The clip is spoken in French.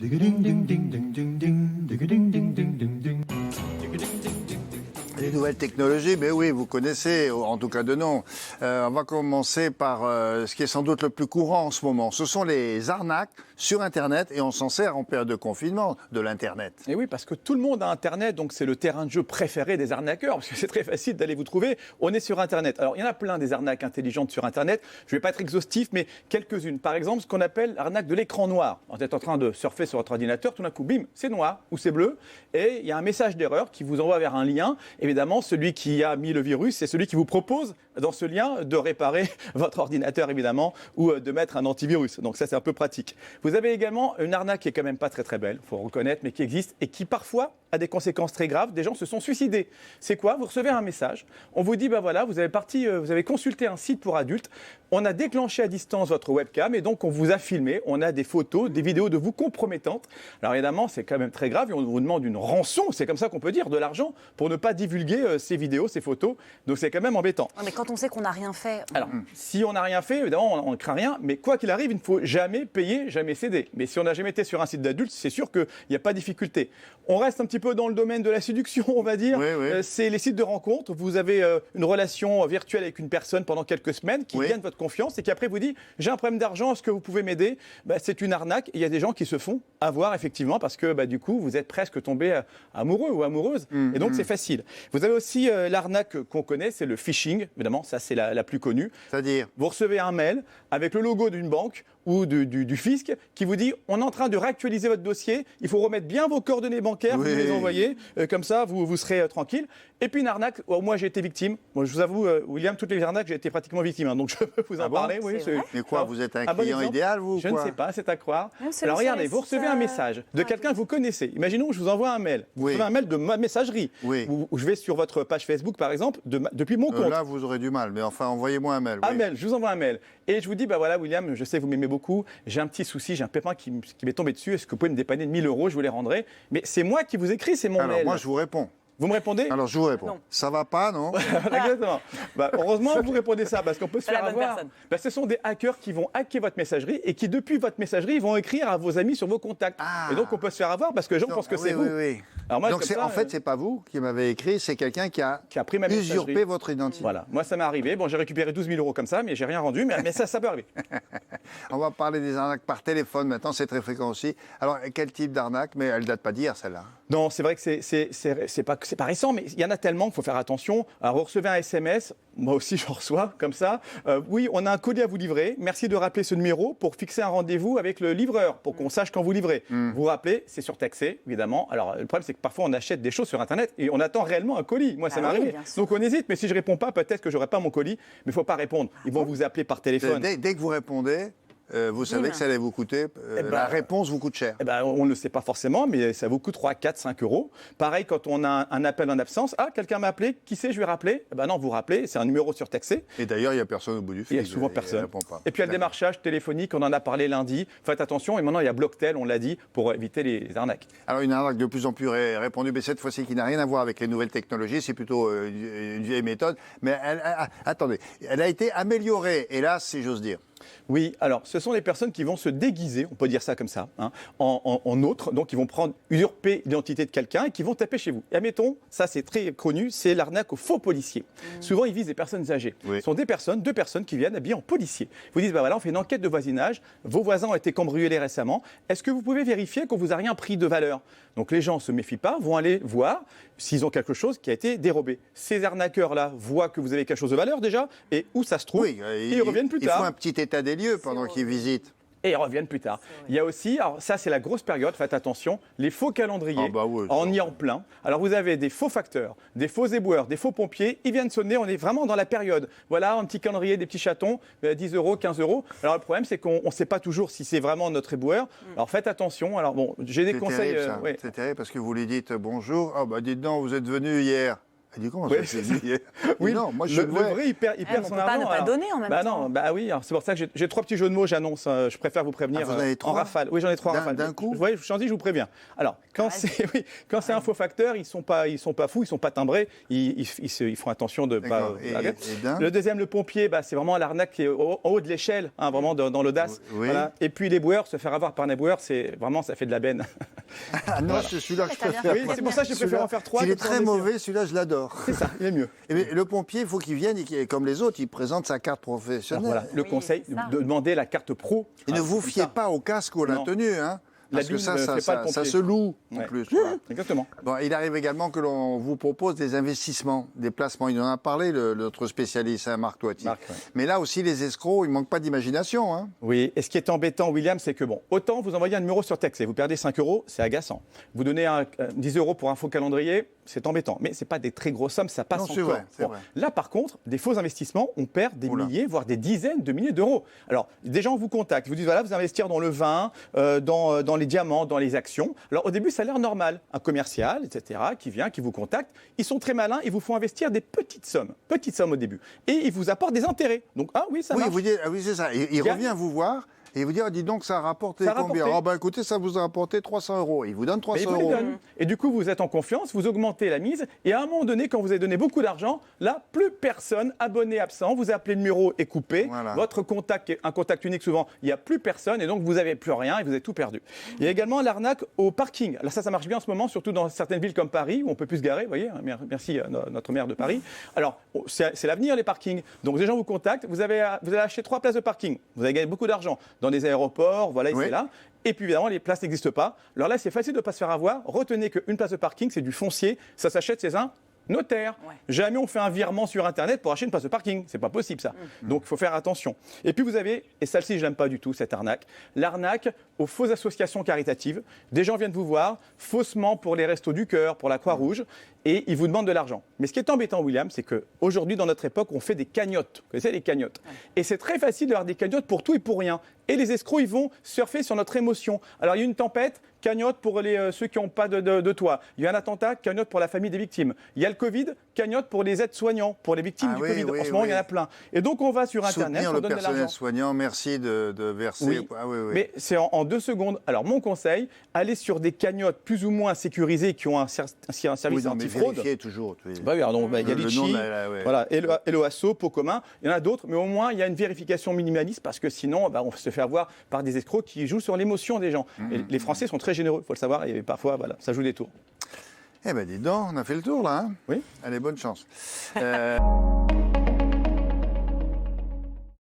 Les nouvelles technologies, mais oui, vous connaissez, en tout cas de nom. On va commencer par ce qui est sans doute le plus courant en ce moment. Ce sont les arnaques sur Internet et on s'en sert en période de confinement de l'Internet. Et oui, parce que tout le monde a Internet, donc c'est le terrain de jeu préféré des arnaqueurs, parce que c'est très facile d'aller vous trouver. On est sur Internet. Alors, il y en a plein des arnaques intelligentes sur Internet. Je ne vais pas être exhaustif, mais quelques-unes. Par exemple, ce qu'on appelle l'arnaque de l'écran noir. Vous êtes en train de surfer sur votre ordinateur, tout d'un coup, bim, c'est noir ou c'est bleu, et il y a un message d'erreur qui vous envoie vers un lien. Évidemment, celui qui a mis le virus, c'est celui qui vous propose, dans ce lien, de réparer votre ordinateur, évidemment, ou de mettre un antivirus. Donc ça, c'est un peu pratique. Vous avez également une arnaque qui est quand même pas très très belle, il faut reconnaître, mais qui existe et qui parfois a des conséquences très graves. Des gens se sont suicidés. C'est quoi? Vous recevez un message, on vous dit, bah voilà, vous avez consulté un site pour adultes, on a déclenché à distance votre webcam et donc on vous a filmé, on a des photos, des vidéos de vous compromettantes. Alors évidemment, c'est quand même très grave et on vous demande une rançon, c'est comme ça qu'on peut dire, de l'argent, pour ne pas divulguer ces vidéos, ces photos. Donc c'est quand même embêtant. Mais quand on sait qu'on n'a rien fait... Alors, si on n'a rien fait, évidemment, on ne craint rien, mais quoi qu'il arrive, il ne faut jamais payer, jamais céder. Mais si on n'a jamais été sur un site d'adulte, c'est sûr qu'il n'y a pas de difficulté. On reste un petit peu dans le domaine de la séduction, on va dire. Oui, oui. C'est les sites de rencontres. Vous avez une relation virtuelle avec une personne pendant quelques semaines qui gagne votre confiance et qui après vous dit « j'ai un problème d'argent, est-ce que vous pouvez m'aider ?» C'est une arnaque. Et il y a des gens qui se font avoir, effectivement, parce que du coup, vous êtes presque tombé amoureux ou amoureuse. Et donc, c'est facile. Vous avez aussi l'arnaque qu'on connaît, c'est le phishing. Évidemment, ça, c'est la plus connue. C'est-à-dire? Vous recevez un mail avec le logo d'une banque ou du fisc qui vous dit on est en train de réactualiser votre dossier, il faut remettre bien vos coordonnées bancaires, vous les envoyez, comme ça vous serez tranquille. Et puis une arnaque, moi j'ai été victime, moi, je vous avoue William, toutes les arnaques j'ai été pratiquement victime, donc je peux vous en parler. Oui, mais quoi, vous êtes un client idéal vous? Je ne sais pas, c'est à croire. Alors regardez, vous recevez un message de quelqu'un que vous connaissez, imaginons je vous envoie un mail, vous recevez un mail de ma messagerie, où je vais sur votre page Facebook par exemple, depuis mon compte. Là vous aurez du mal, mais enfin envoyez-moi un mail. Un mail, je vous envoie un mail. Et je vous dis, bah voilà William, je sais vous m'aimez beaucoup, j'ai un petit souci, j'ai un pépin qui m'est tombé dessus, est-ce que vous pouvez me dépanner de 1 000 €, je vous les rendrai. Mais c'est moi qui vous écris, c'est mon mail. Alors moi je vous réponds. Vous me répondez? Alors je vous réponds. Non. Ça va pas, non? Exactement. Heureusement vous répondez ça, parce qu'on peut se faire avoir. Ce sont des hackers qui vont hacker votre messagerie et qui, depuis votre messagerie, vont écrire à vos amis sur vos contacts. Et donc on peut se faire avoir parce que les gens pensent que c'est vous. Alors moi, donc en fait, c'est pas vous qui m'avez écrit, c'est quelqu'un qui a pris ma usurpé votre identité. Voilà. Moi, ça m'est arrivé. Bon, j'ai récupéré 12 000 € comme ça, mais j'ai rien rendu. Mais ça peut arriver. On va parler des arnaques par téléphone maintenant, c'est très fréquent aussi. Alors, quel type d'arnaque? Mais elle date pas d'hier, celle-là. Non, c'est vrai que c'est pas récent, mais il y en a tellement qu'il faut faire attention. Alors, vous recevez un SMS, moi aussi je reçois comme ça. Oui, on a un colis à vous livrer. Merci de rappeler ce numéro pour fixer un rendez-vous avec le livreur, pour qu'on sache quand vous livrez. Vous rappelez, c'est surtaxé, évidemment. Alors, le problème, c'est que parfois on achète des choses sur Internet et on attend réellement un colis. Moi, ça m'est arrivé. Donc on hésite, mais si je réponds pas, peut-être que j'aurai pas mon colis. Mais il faut pas répondre. Ils vont vous appeler par téléphone. Dès que vous répondez, vous savez que ça allait vous coûter, la réponse vous coûte cher. On ne le sait pas forcément, mais ça vous coûte 3, 4, 5 €. Pareil, quand on a un appel en absence, quelqu'un m'a appelé, qui sait, je vais rappeler. Non, vous rappelez, c'est un numéro surtaxé. Et d'ailleurs, il n'y a personne au bout du fil. Il y a souvent personne. Et puis il y a le démarchage téléphonique, on en a parlé lundi. Faites attention, et maintenant il y a Blocktel, on l'a dit, pour éviter les arnaques. Alors une arnaque de plus en plus répandue, mais cette fois-ci qui n'a rien à voir avec les nouvelles technologies, c'est plutôt une vieille méthode. Mais attendez, elle a été améliorée, hélas, si j'ose dire. Oui, alors ce sont les personnes qui vont se déguiser, on peut dire ça comme ça, en autres, donc ils vont usurper l'identité de quelqu'un et qui vont taper chez vous. Et admettons, ça c'est très connu, c'est l'arnaque aux faux policiers. Souvent ils visent des personnes âgées. Ce sont deux personnes qui viennent habillées en policier. Vous disent, voilà, on fait une enquête de voisinage, vos voisins ont été cambriolés récemment, est-ce que vous pouvez vérifier qu'on vous a rien pris de valeur? Donc les gens ne se méfient pas, vont aller voir s'ils ont quelque chose qui a été dérobé. Ces arnaqueurs-là voient que vous avez quelque chose de valeur déjà, et où ça se trouve, et ils reviennent plus tard. Il faut un petit état des lieux pendant qu'ils visitent. Et ils reviennent plus tard. Il y a aussi, alors ça c'est la grosse période, faites attention, les faux calendriers. On y est en plein. Alors vous avez des faux facteurs, des faux éboueurs, des faux pompiers, ils viennent sonner, on est vraiment dans la période. Voilà, un petit calendrier, des petits chatons, 10 €, 15 €. Alors le problème c'est qu'on ne sait pas toujours si c'est vraiment notre éboueur. Alors faites attention. Alors bon, j'ai des conseils. C'est terrible parce que vous lui dites bonjour, dites donc, vous êtes venu hier. Elle dit comment Oui, ça s'est dit? Oui, non, moi je le jouais. vrai, il perd on son peut pas argent. ne pas alors. donner en même Bah temps. non, bah oui, alors c'est pour ça que j'ai 3 petits jeux de mots, j'annonce, je préfère vous prévenir Ah, vous en avez en 3? rafale. Oui, j'en ai 3 en rafale. D'un coup? Oui, je vous préviens. Alors, quand c'est un faux facteur, ils sont pas fous, ils sont pas timbrés, ils font attention de pas. D'accord. Et d'un? Le deuxième, le pompier, bah, c'est vraiment l'arnaque qui est en haut de l'échelle, hein, vraiment dans l'audace. Oui. Voilà. Et puis les boueurs, se faire avoir par un éboueur, c'est vraiment, ça fait de la benne. Ah non, c'est celui-là que je T'as bien préfère. fait. Oui, c'est pour ça que je préfère en faire 3. Il est très mauvais, celui-là je l'adore. C'est ça, il est mieux. Et le pompier, il faut qu'il vienne et comme les autres, il présente sa carte Alors professionnelle. voilà, le Oui, conseil c'est ça. de demander la carte pro. Et ne vous c'est fiez ça. pas au casque ou à la Non. tenue, hein, parce que L'habit ça, ne ça, fait pas le ça pompier. se loue en Ouais. plus. Voilà. Exactement. Bon, il arrive également que l'on vous propose des investissements, des placements. Il en a parlé, notre spécialiste, hein, Marc Toiti. Marc, ouais. Mais là aussi, les escrocs, ils ne manquent pas d'imagination. Hein. Oui, et ce qui est embêtant, William, c'est que bon, autant vous envoyez un numéro sur texte et vous perdez 5 euros, c'est agaçant. Vous donnez 10 euros pour un faux calendrier, c'est embêtant. Mais ce n'est pas des très grosses sommes, ça passe Non, c'est encore. vrai, c'est vrai. Là, par contre, des faux investissements, on perd des Oula. milliers, voire des dizaines de milliers d'euros. Alors, des gens vous contactent, vous disent voilà, vous investir dans le vin, dans les diamants, dans les actions. Alors, au début, ça a l'air normal. Un commercial, etc., qui vient, qui vous contacte. Ils sont très malins, ils vous font investir des petites sommes au début. Et ils vous apportent des intérêts. Donc, ah oui, ça Oui, marche. vous dites, ah oui, c'est ça. Il Gagne. revient vous voir et vous dit, ah, dis donc, ça a rapporté Ça a combien? rapporté. Ah, ben écoutez, ça vous a rapporté 300 euros. Il vous donne Mais 300 il vous les euros. donne. Et du coup, vous êtes en confiance, vous augmentez la mise. Et à un moment donné, quand vous avez donné beaucoup d'argent, là, plus personne, abonné, absent, vous appelez le numéro est coupé. Voilà. Votre contact, est un contact unique souvent, il n'y a plus personne. Et donc, vous n'avez plus rien et vous avez tout perdu. Il y a également l'arnaque au parking. Alors ça marche bien en ce moment, surtout dans certaines villes comme Paris, où on ne peut plus se garer. Vous voyez, merci à notre maire de Paris. Alors, c'est l'avenir, les parkings. Donc, des gens vous contactent, vous allez acheter 3 places de parking. Vous avez gagné beaucoup d'argent dans des aéroports, voilà, ici Oui. et là. Et puis évidemment, les places n'existent pas. Alors là, c'est facile de ne pas se faire avoir. Retenez qu'une place de parking, c'est du foncier. Ça s'achète chez un notaire. Ouais. Jamais on fait un virement sur Internet pour acheter une place de parking. C'est pas possible, ça. Donc, il faut faire attention. Et puis, vous avez, et celle-ci, je n'aime pas du tout, cette arnaque, l'arnaque aux fausses associations caritatives. Des gens viennent vous voir, faussement pour les Restos du Cœur, pour la Croix-Rouge, et ils vous demandent de l'argent. Mais ce qui est embêtant, William, c'est qu'aujourd'hui, dans notre époque, on fait des cagnottes. Vous connaissez les cagnottes? Et c'est très facile d'avoir des cagnottes pour tout et pour rien. Et les escrocs, ils vont surfer sur notre émotion. Alors, il y a une tempête, cagnotte pour ceux qui n'ont pas de toit. Il y a un attentat, cagnotte pour la famille des victimes. Il y a le Covid, cagnotte pour les aides-soignants, pour les victimes Ah du oui, Covid. oui, en ce moment, oui. il y en a plein. Et donc, on va sur Internet, Soutenir on le donne de personnel l'argent. soignant, merci de verser. Oui. Ah oui, oui. Mais c'est en 2 secondes. Alors, mon conseil, allez sur des cagnottes plus ou moins sécurisées qui ont un service Oui, non, mais antifraude. vérifiez toujours. Oui. Bah oui, alors donc, il y a Le Litchi, nom de ouais. voilà, Hello Asso, Pot commun, il y en a d'autres, mais au moins il y a une vérification minimaliste parce que sinon on se fait avoir par des escrocs qui jouent sur l'émotion des gens. Et les Français sont très généreux, il faut le savoir, et parfois voilà, ça joue des tours. Eh ben dis donc, on a fait le tour là. Hein. Oui. Allez, bonne chance.